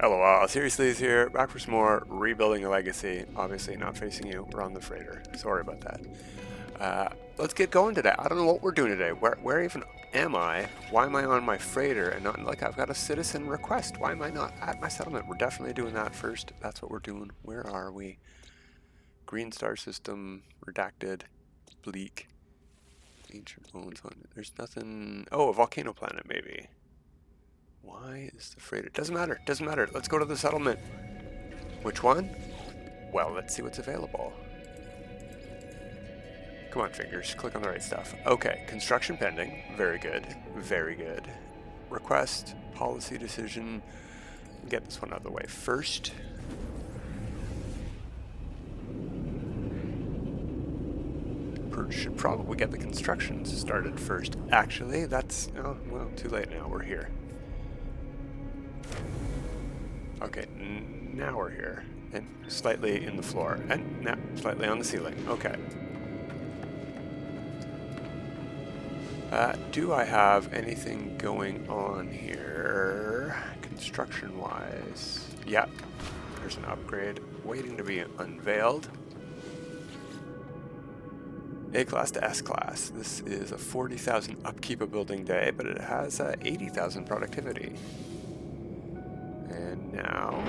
LOL, seriously is here, back for some more, rebuilding a legacy. Obviously not facing you, we're on the freighter. Sorry about that. Let's get going today. I don't know what we're doing today. Where even am I? Why am I on my freighter and not, like, I've got a citizen request. Why am I not at my settlement? We're definitely doing that first. That's what we're doing. Where are we? Green star system, redacted, bleak, ancient bones on it. There's nothing. Oh, a volcano planet maybe. Why is the freighter? Doesn't matter. Doesn't matter. Let's go to the settlement. Which one? Well, let's see what's available. Come on, fingers. Click on the right stuff. Okay. Construction pending. Very good. Very good. Request. Policy decision. Get this one out of the way first. Should probably get the construction started first. Actually, that's... oh, well, too late now. We're here. Okay, now we're here. And slightly in the floor. And now slightly on the ceiling. Okay. Do I have anything going on here construction-wise? Yeah. There's an upgrade waiting to be unveiled. A-class to S-class. This is a 40,000 upkeep a building day, but it has 80,000 productivity. And now...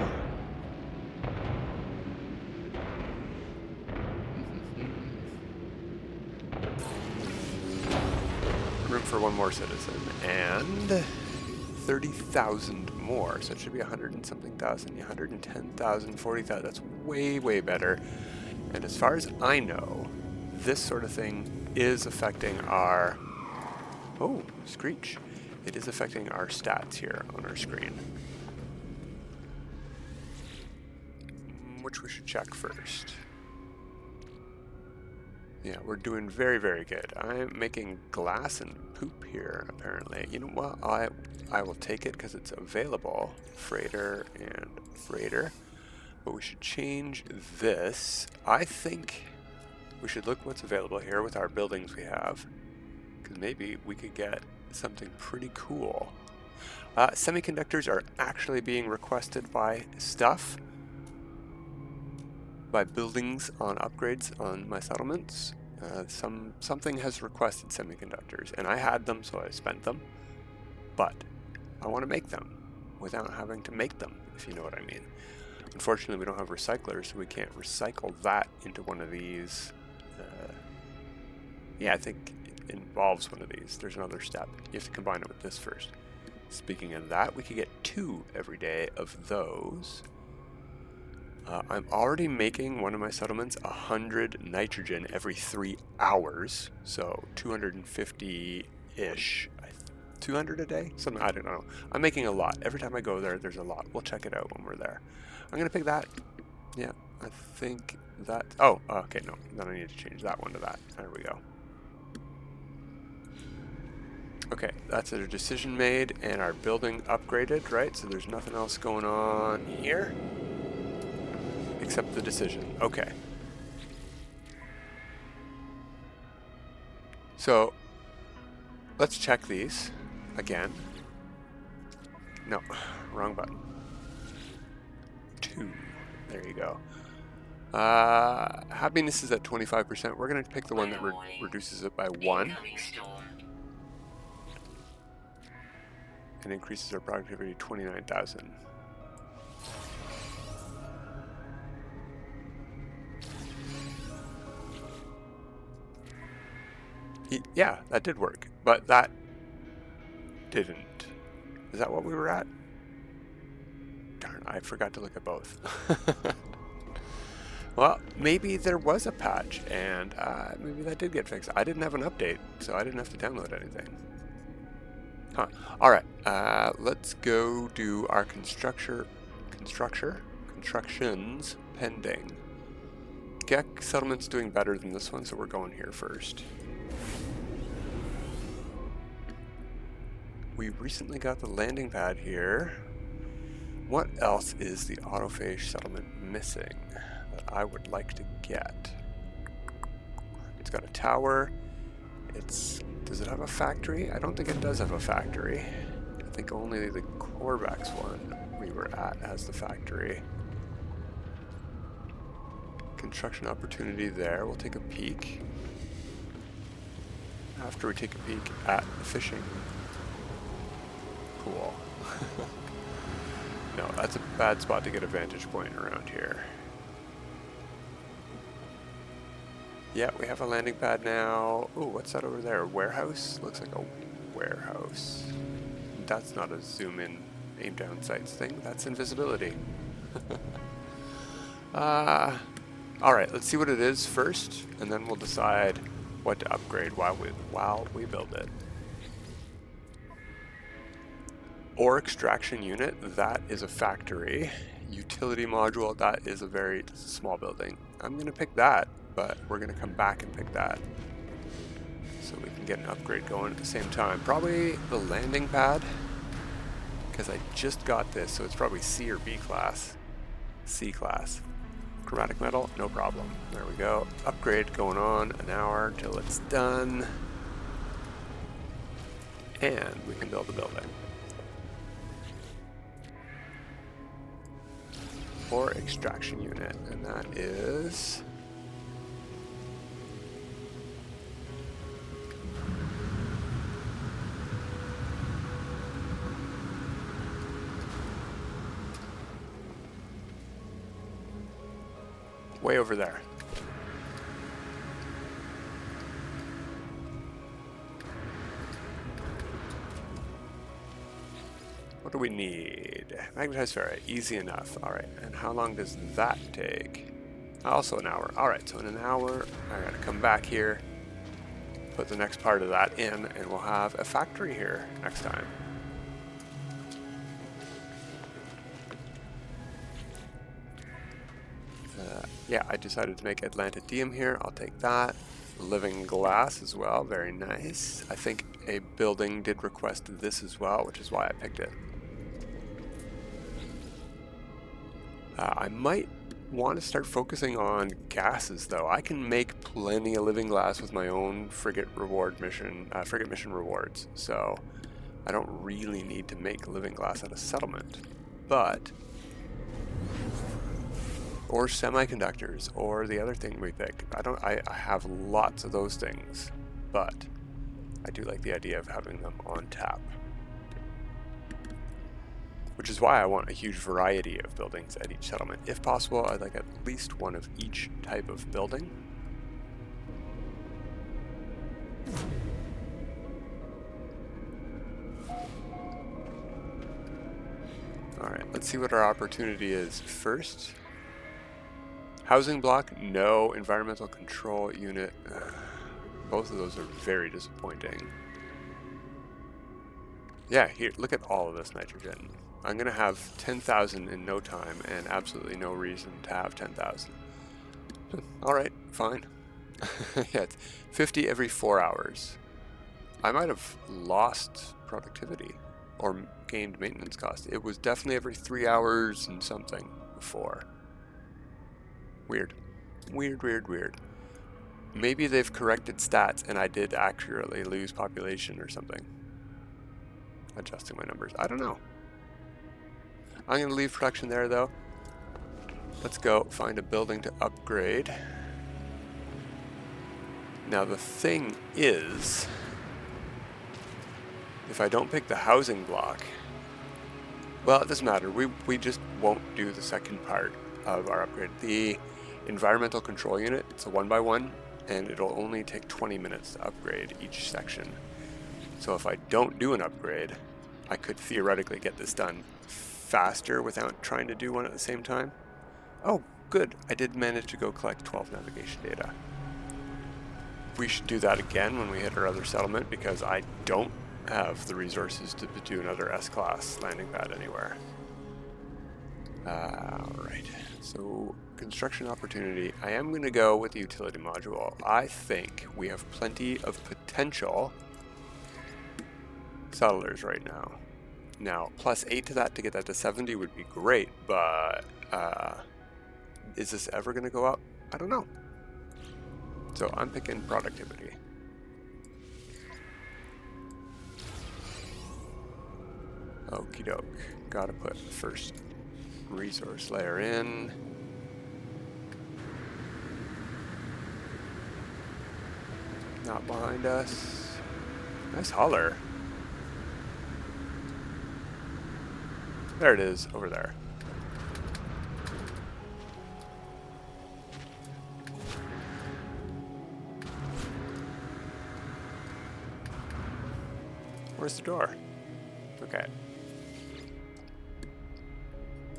room for one more citizen. And 30,000 more. So it should be 100 and something thousand, 110,000, 40,000. That's way, way better. And as far as I know, this sort of thing is affecting our... oh, screech. It is affecting our stats here on our screen. Which we should check first. Yeah, we're doing very, very good. I'm making glass and poop here, apparently. You know what? I will take it because it's available. Freighter and freighter. But we should change this. I think... we should look what's available here with our buildings we have, because maybe we could get something pretty cool. Semiconductors are actually being requested by stuff, by buildings on upgrades on my settlements. Something has requested semiconductors, and I had them, so I spent them. But I want to make them without having to make them, if you know what I mean. Unfortunately, we don't have recyclers, so we can't recycle that into one of these. Yeah, I think it involves one of these. There's another step. You have to combine it with this first. Speaking of that, we could get 2 every day of those. I'm already making one of my settlements 100 nitrogen every 3 hours. So 250-ish. 200 a day? Something, I don't know. I'm making a lot. Every time I go there, there's a lot. We'll check it out when we're there. I'm going to pick that. Yeah, I think that... oh, okay, no. Then I need to change that one to that. There we go. Okay, that's a decision made, and our building upgraded, right? So there's nothing else going on here except the decision. Okay. So let's check these again. No, wrong button. 2. There you go. Happiness is at 25%. We're going to pick the one that reduces it by 1. And increases our productivity to 29,000. Yeah, that did work, but that didn't. Is that what we were at? Darn, I forgot to look at both. Well, maybe there was a patch, and maybe that did get fixed. I didn't have an update, so I didn't have to download anything. Huh. Alright, let's go do our constructions pending. Gek settlement's doing better than this one, so we're going here first. We recently got the landing pad here. What else is the Autophage settlement missing that I would like to get? It's got a tower. Does it have a factory? I don't think it does have a factory. I think think only the Corvax one we were at has the factory. Construction opportunity there. We'll take a peek. After we take a peek at the fishing pool. No, that's a bad spot to get a vantage point around here. Yeah, we have a landing pad now. Ooh, what's that over there? A warehouse? Looks like a warehouse. That's not a zoom in, aim down sights thing. That's invisibility. Alright, let's see what it is first, and then we'll decide what to upgrade while we build it. Ore extraction unit, that is a factory. Utility module, that is a very small building. I'm going to pick that, but we're going to come back and pick that. So we can get an upgrade going at the same time. Probably the landing pad, because I just got this, so it's probably C or B class. C class. Chromatic metal, no problem. There we go. Upgrade going on, an hour till it's done. And we can build a building. Ore extraction unit, and that is way over there. What do we need? Magnetized ferrite, easy enough. Alright, and how long does that take? Also an hour. Alright, so in an hour, I gotta come back here, put the next part of that in, and we'll have a factory here next time. Yeah, I decided to make Atlantidium here. I'll take that. Living glass as well, very nice. I think a building did request this as well, which is why I picked it. I might want to start focusing on gases, though. I can make plenty of living glass with my own frigate mission rewards, so I don't really need to make living glass at a settlement. But or semiconductors, or the other thing we pick. I have lots of those things, but I do like the idea of having them on tap. Which is why I want a huge variety of buildings at each settlement. If possible, I'd like at least one of each type of building. Alright, let's see what our opportunity is first. Housing block, no. Environmental control unit. Both of those are very disappointing. Yeah, here, look at all of this nitrogen. I'm going to have 10,000 in no time and absolutely no reason to have 10,000. Alright, fine. Yeah, it's 50 every 4 hours. I might have lost productivity or gained maintenance cost. It was definitely every 3 hours and something before. Weird. Weird. Maybe they've corrected stats and I did accurately lose population or something. Adjusting my numbers. I don't know. I'm going to leave production there, though. Let's go find a building to upgrade. Now, the thing is, if I don't pick the housing block, well, it doesn't matter. We just won't do the second part of our upgrade. The environmental control unit, it's a 1x1, and it'll only take 20 minutes to upgrade each section. So if I don't do an upgrade, I could theoretically get this done faster without trying to do one at the same time. Oh, good. I did manage to go collect 12 navigation data. We should do that again when we hit our other settlement, because I don't have the resources to do another S-class landing pad anywhere. Alright, so construction opportunity. I am going to go with the utility module. I think we have plenty of potential settlers right now. Now, plus 8 to that to get that to 70 would be great, but is this ever going to go up? I don't know. So I'm picking productivity. Okie doke. Gotta put the first resource layer in. Not behind us. Nice holler. There it is, over there. Where's the door? Okay.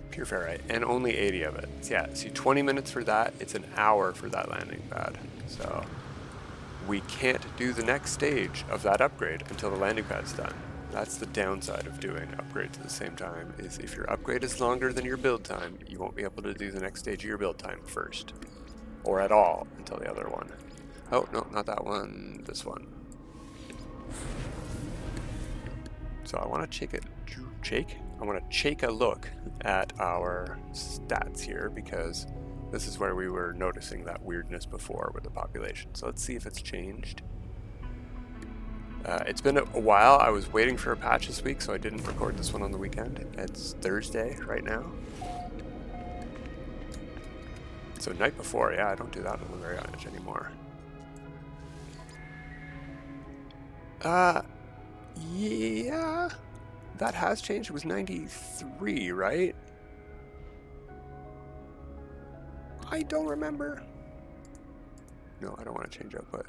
Pure ferrite, and only 80 of it. So yeah, see, 20 minutes for that, it's an hour for that landing pad. So we can't do the next stage of that upgrade until the landing pad's done. That's the downside of doing upgrades at the same time, is if your upgrade is longer than your build time, you won't be able to do the next stage of your build time first. Or at all until the other one. Oh, no, not that one, this one. So I want to take a look at our stats here, because this is where we were noticing that weirdness before with the population. So let's see if it's changed. It's been a while. I was waiting for a patch this week, so I didn't record this one on the weekend. It's Thursday right now. So night before, yeah, I don't do that on the very much anymore. Yeah, that has changed. It was 93, right? I don't remember. No, I don't want to change output.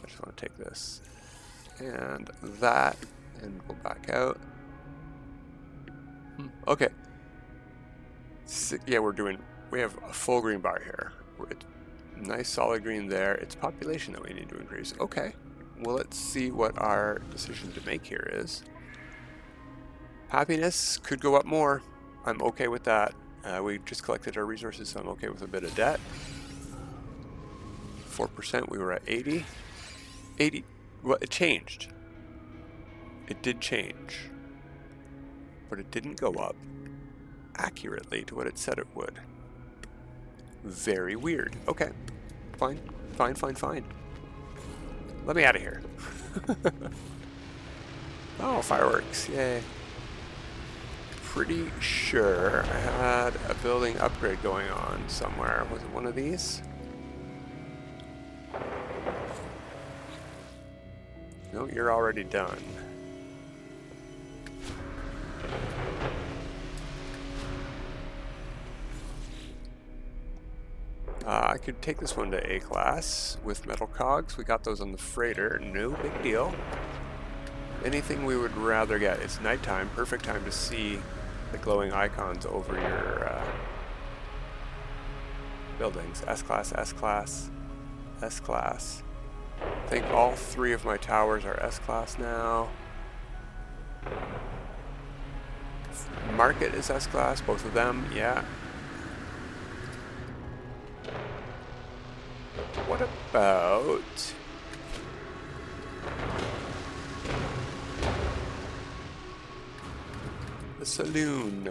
I just want to take this and that and go back out. Okay. Yeah, we have a full green bar here. It's nice solid green there. It's population that we need to increase. Okay. Well, let's see what our decision to make here is. Happiness could go up more. I'm okay with that. We just collected our resources, so I'm okay with a bit of debt. 4%, we were at 80. 80, well, it changed. It did change. But it didn't go up accurately to what it said it would. Very weird. Okay. Fine. Fine. Let me out of here. Oh, fireworks. Yay. Pretty sure I had a building upgrade going on somewhere. Was it one of these? No, you're already done. I could take this one to A class with metal cogs. We got those on the freighter. No big deal. Anything we would rather get. It's nighttime. Perfect time to see the glowing icons over your buildings. S-class, S-class, S-class. I think all 3 of my towers are S-class now. Market is S-class, both of them, yeah. What about... the saloon?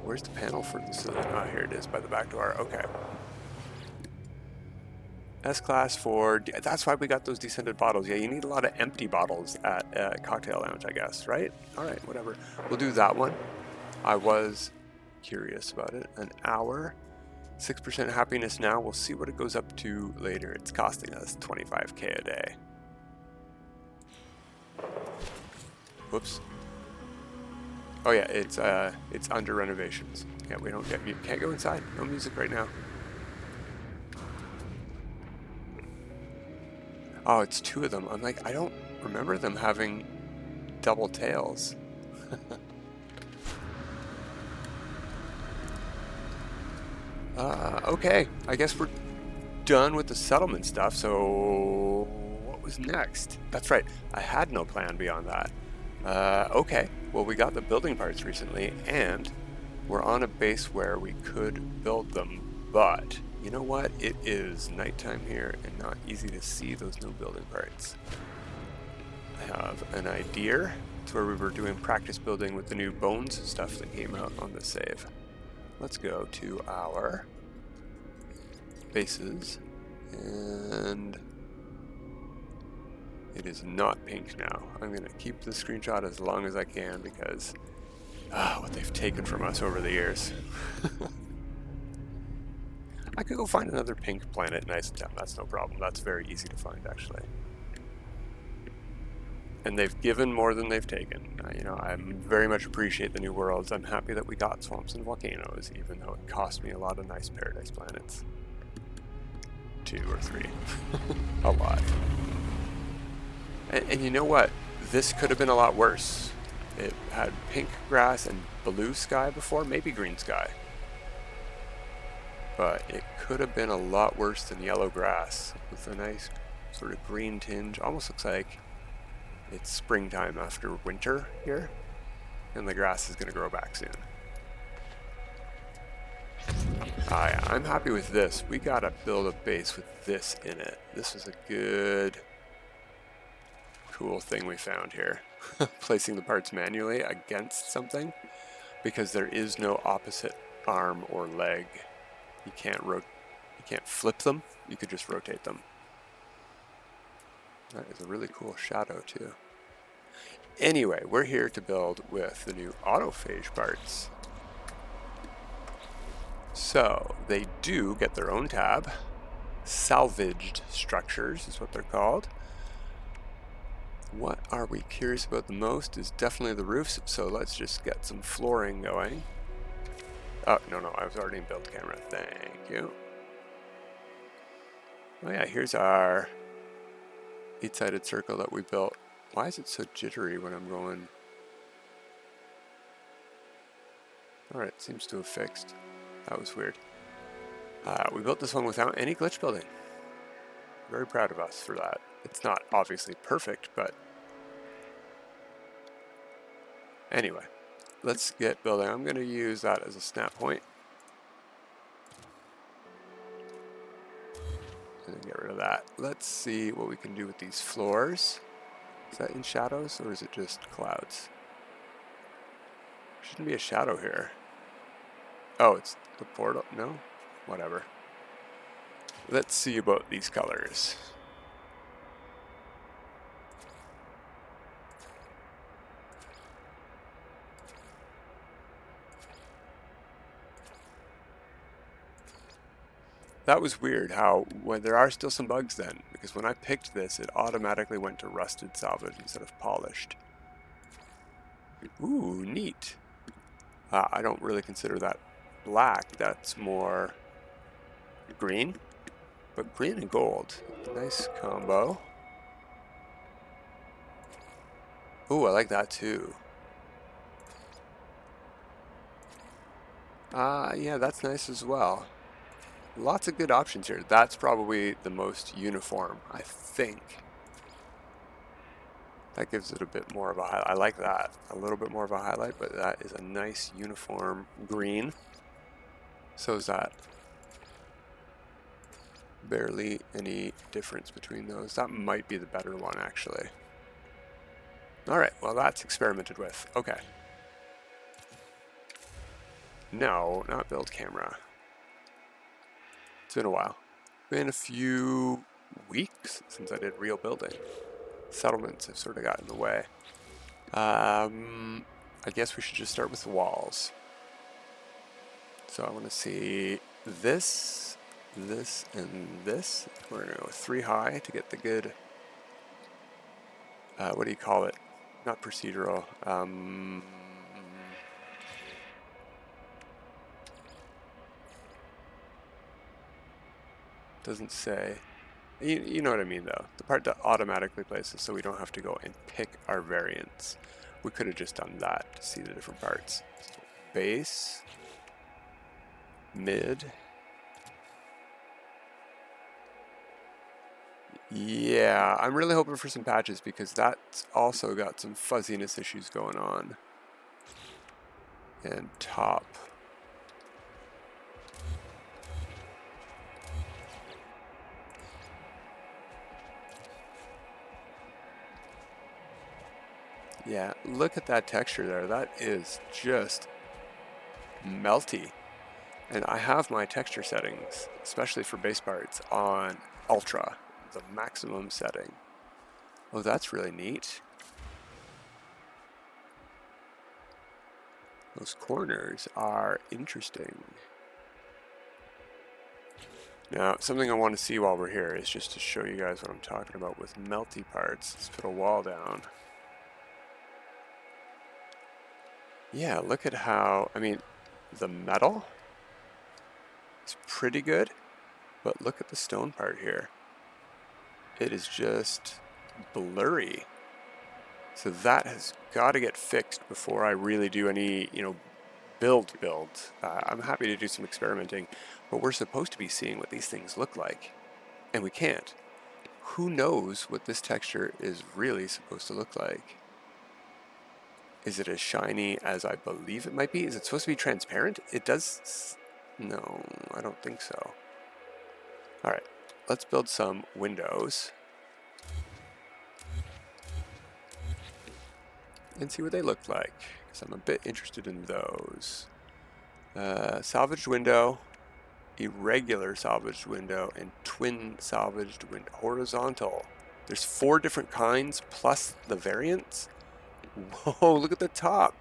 Where's the panel for the saloon? Ah, here it is by the back door. Okay. S-class for... That's why we got those descended bottles. Yeah, you need a lot of empty bottles at Cocktail Lounge, I guess, right? Alright, whatever. We'll do that one. I was curious about it. An hour. 6% happiness now. We'll see what it goes up to later. It's costing us 25k a day. Whoops. Oh yeah, it's under renovations. Yeah, we don't get can't go inside. No music right now. Oh, it's 2 of them. I'm like, I don't remember them having double tails. Okay, I guess we're done with the settlement stuff, so what was next? That's right, I had no plan beyond that. Okay, well, we got the building parts recently, and we're on a base where we could build them, but you know what? It is nighttime here and not easy to see those new building parts. I have an idea. It's where we were doing practice building with the new bones stuff that came out on the save. Let's go to our bases and It is not pink now. I'm going to keep the screenshot as long as I can because what they've taken from us over the years. I could go find another pink planet in Isotown. That's no problem. That's very easy to find, actually. And they've given more than they've taken. You know, I very much appreciate the new worlds. I'm happy that we got swamps and volcanoes, even though it cost me a lot of nice paradise planets. 2 or 3. A lot. And you know what? This could have been a lot worse. It had pink grass and blue sky before, maybe green sky. But it could have been a lot worse than yellow grass with a nice sort of green tinge. Almost looks like it's springtime after winter here, and the grass is going to grow back soon. Yeah, I'm happy with this. We got to build a base with this in it. This is a good, cool thing we found here. Placing the parts manually against something, because there is no opposite arm or leg. You can't flip them. You could just rotate them. That is a really cool shadow too. Anyway, we're here to build with the new Autophage parts. So they do get their own tab. Salvaged structures is what they're called. What are we curious about the most is definitely the roofs, so let's just get some flooring going. Oh, no, I was already in build camera. Thank you. Oh yeah, here's our 8-sided circle that we built. Why is it so jittery when I'm going? Alright, it seems to have fixed. That was weird. We built this one without any glitch building. Very proud of us for that. It's not obviously perfect, but anyway, let's get building. I'm going to use that as a snap point. And get rid of that. Let's see what we can do with these floors. Is that in shadows or is it just clouds? Shouldn't be a shadow here. Oh, it's the portal? No? Whatever. Let's see about these colors. That was weird how, when there are still some bugs then, because when I picked this, it automatically went to rusted salvage instead of polished. Ooh, neat. I don't really consider that black, that's more green, but green and gold. Nice combo. Ooh, I like that too. Yeah, that's nice as well. Lots of good options here. That's probably the most uniform, I think. That gives it a bit more of a highlight. I like that. A little bit more of a highlight, but that is a nice uniform green. So is that. Barely any difference between those. That might be the better one, actually. Alright, well that's experimented with. Okay. No, not build camera. It's been a while. Been a few weeks since I did real building. Settlements have sort of gotten in the way. I guess we should just start with the walls. So I want to see this, this, and this. We're going to go 3 high to get the good, what do you call it? Not procedural. Doesn't say. You know what I mean though. The part that automatically places so we don't have to go and pick our variants. We could have just done that to see the different parts. So base, mid. Yeah, I'm really hoping for some patches because that's also got some fuzziness issues going on. And top. Yeah, look at that texture there. That is just melty. And I have my texture settings, especially for base parts, on Ultra, the maximum setting. Oh, that's really neat. Those corners are interesting. Now, something I want to see while we're here is just to show you guys what I'm talking about with melty parts. Let's put a wall down. Yeah, look at how, I mean, the metal is pretty good, but look at the stone part here. It is just blurry. So that has got to get fixed before I really do any, build. I'm happy to do some experimenting, but we're supposed to be seeing what these things look like, and we can't. Who knows what this texture is really supposed to look like? Is it as shiny as I believe it might be? Is it supposed to be transparent? It does... No, I don't think so. Alright, let's build some windows and see what they look like, because I'm a bit interested in those. Salvaged window, irregular salvaged window, and twin salvaged window. Horizontal. There's 4 different kinds plus the variants. Whoa, look at the top.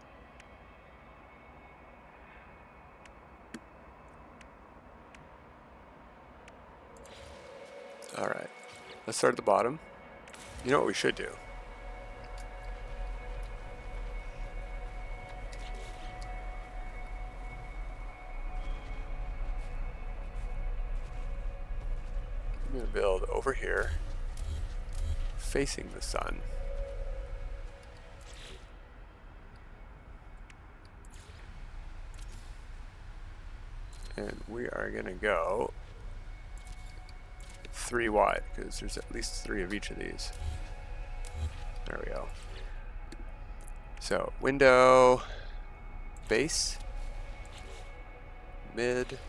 Alright, let's start at the bottom. You know what we should do? I'm going to build over here, facing the sun. And we are going to go 3 wide, because there's at least 3 of each of these. There we go. So, window, base, mid,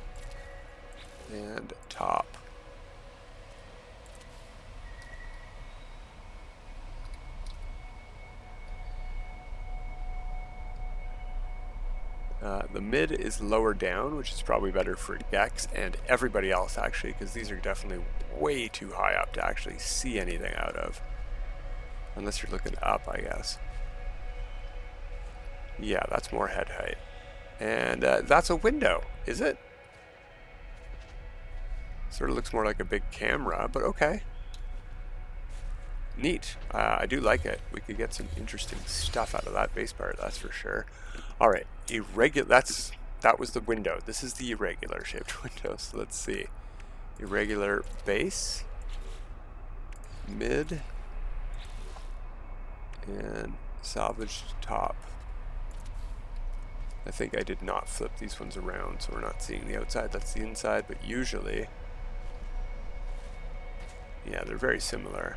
and top. The mid is lower down, which is probably better for Gex and everybody else actually, because these are definitely way too high up to actually see anything out of. Unless you're looking up, I guess. Yeah, that's more head height. And that's a window, is it? Sort of looks more like a big camera, but okay. Neat. I do like it. We could get some interesting stuff out of that base part, that's for sure. All right, that was the window. This is the irregular shaped window. So let's see. Irregular base, mid, and salvaged top. I think I did not flip these ones around, so we're not seeing the outside. That's the inside, but usually, yeah, they're very similar.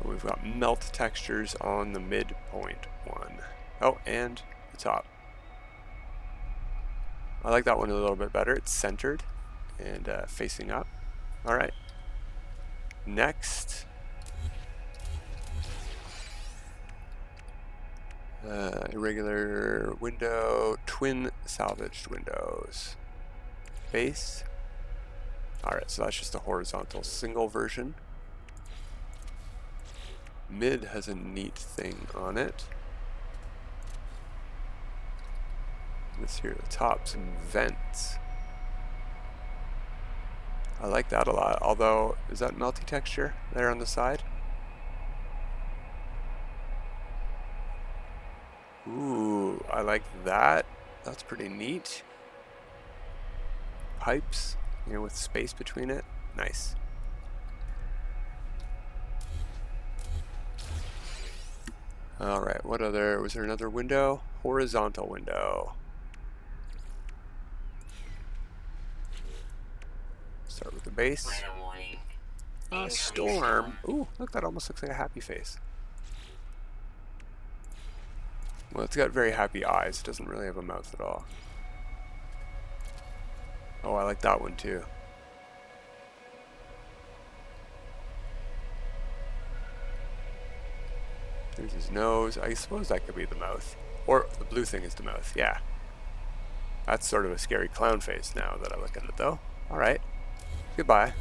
We've got melt textures on the midpoint one. Oh, and the top. I like that one a little bit better. It's centered and facing up. All right. Next, irregular window, twin salvaged windows. Base. All right, so that's just a horizontal single version. Mid has a neat thing on it. This here, the top, some vents. I like that a lot, although, is that melty texture there on the side? Ooh, I like that. That's pretty neat. Pipes, with space between it. Nice. Alright, what other, was there another window? Horizontal window. Start with the base. Storm. Ooh, look, that almost looks like a happy face. Well, it's got very happy eyes. It doesn't really have a mouth at all. Oh, I like that one too. There's his nose. I suppose that could be the mouth. Or the blue thing is the mouth, yeah. That's sort of a scary clown face now that I look at it though. Alright. Goodbye.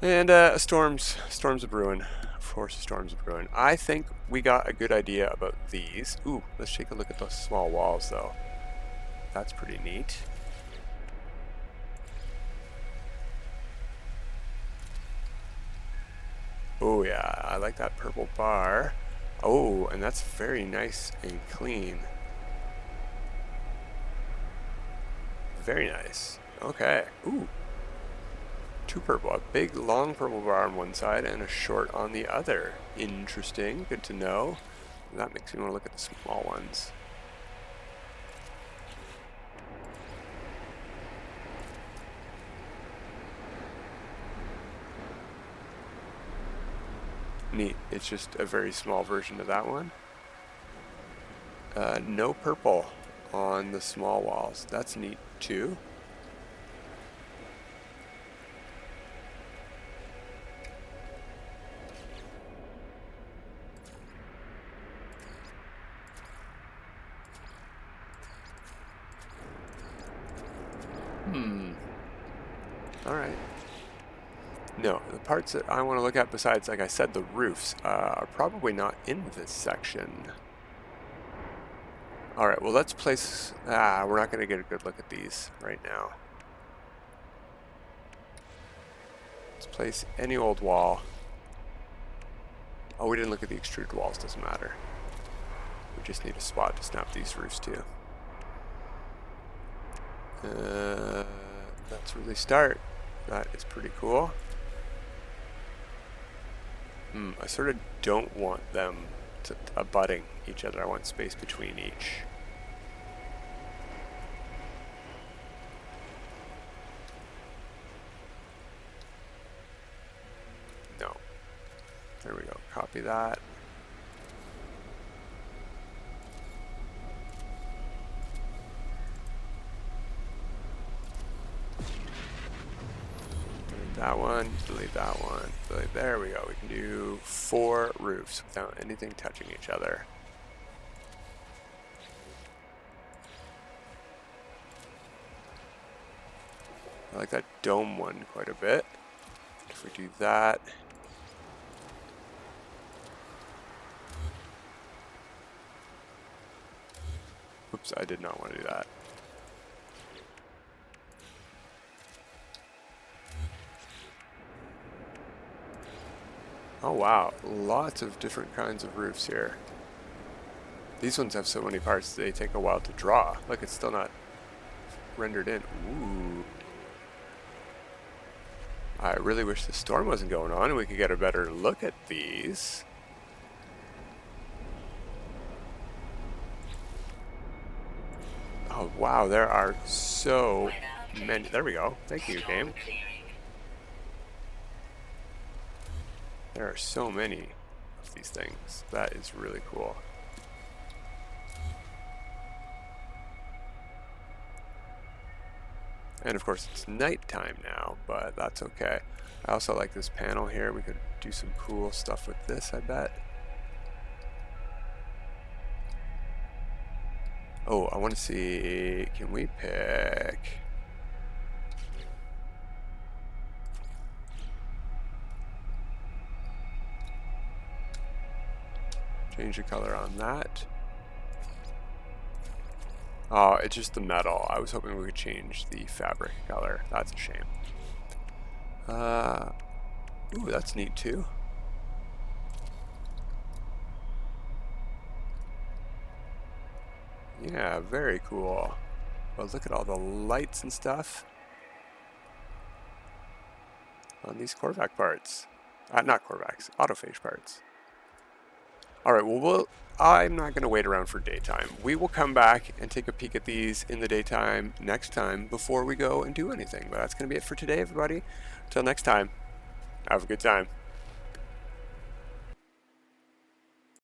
And storms of ruin. Of course, storms of ruin. I think we got a good idea about these. Ooh, let's take a look at those small walls, though. That's pretty neat. Oh yeah, I like that purple bar. Oh, and that's very nice and clean. Very nice. Okay. Ooh. Two purple. A big, long purple bar on one side and a short on the other. Interesting. Good to know. That makes me want to look at the small ones. Neat. It's just a very small version of that one. No purple on the small walls. That's neat too. Alright. No, the parts that I want to look at besides, like I said, the roofs, are probably not in this section. Alright, well let's place... we're not going to get a good look at these right now. Let's place any old wall. Oh, we didn't look at the extruded walls, doesn't matter. We just need a spot to snap these roofs to. Let's really start. That is pretty cool. I sort of don't want them to abutting each other. I want space between each. No. There we go. Copy that. That one, delete that one, delete, there we go. We can do 4 roofs without anything touching each other. I like that dome one quite a bit. If we do that. Oops, I did not want to do that. Oh wow, lots of different kinds of roofs here. These ones have so many parts, they take a while to draw. Look, it's still not rendered in. Ooh. I really wish the storm wasn't going on and we could get a better look at these. Oh wow, there are so many. There we go. Thank you, game. There are so many of these things. That is really cool. And of course it's nighttime now, but that's okay. I also like this panel here. We could do some cool stuff with this, I bet. Oh, I want to see, can we pick... Change the color on that. Oh, it's just the metal. I was hoping we could change the fabric color. That's a shame. Ooh, that's neat too. Yeah, very cool. Well, look at all the lights and stuff on these Korvac parts. Not Korvacs, Autophage parts. Alright, well, I'm not going to wait around for daytime. We will come back and take a peek at these in the daytime next time before we go and do anything. But that's going to be it for today, everybody. Until next time, have a good time.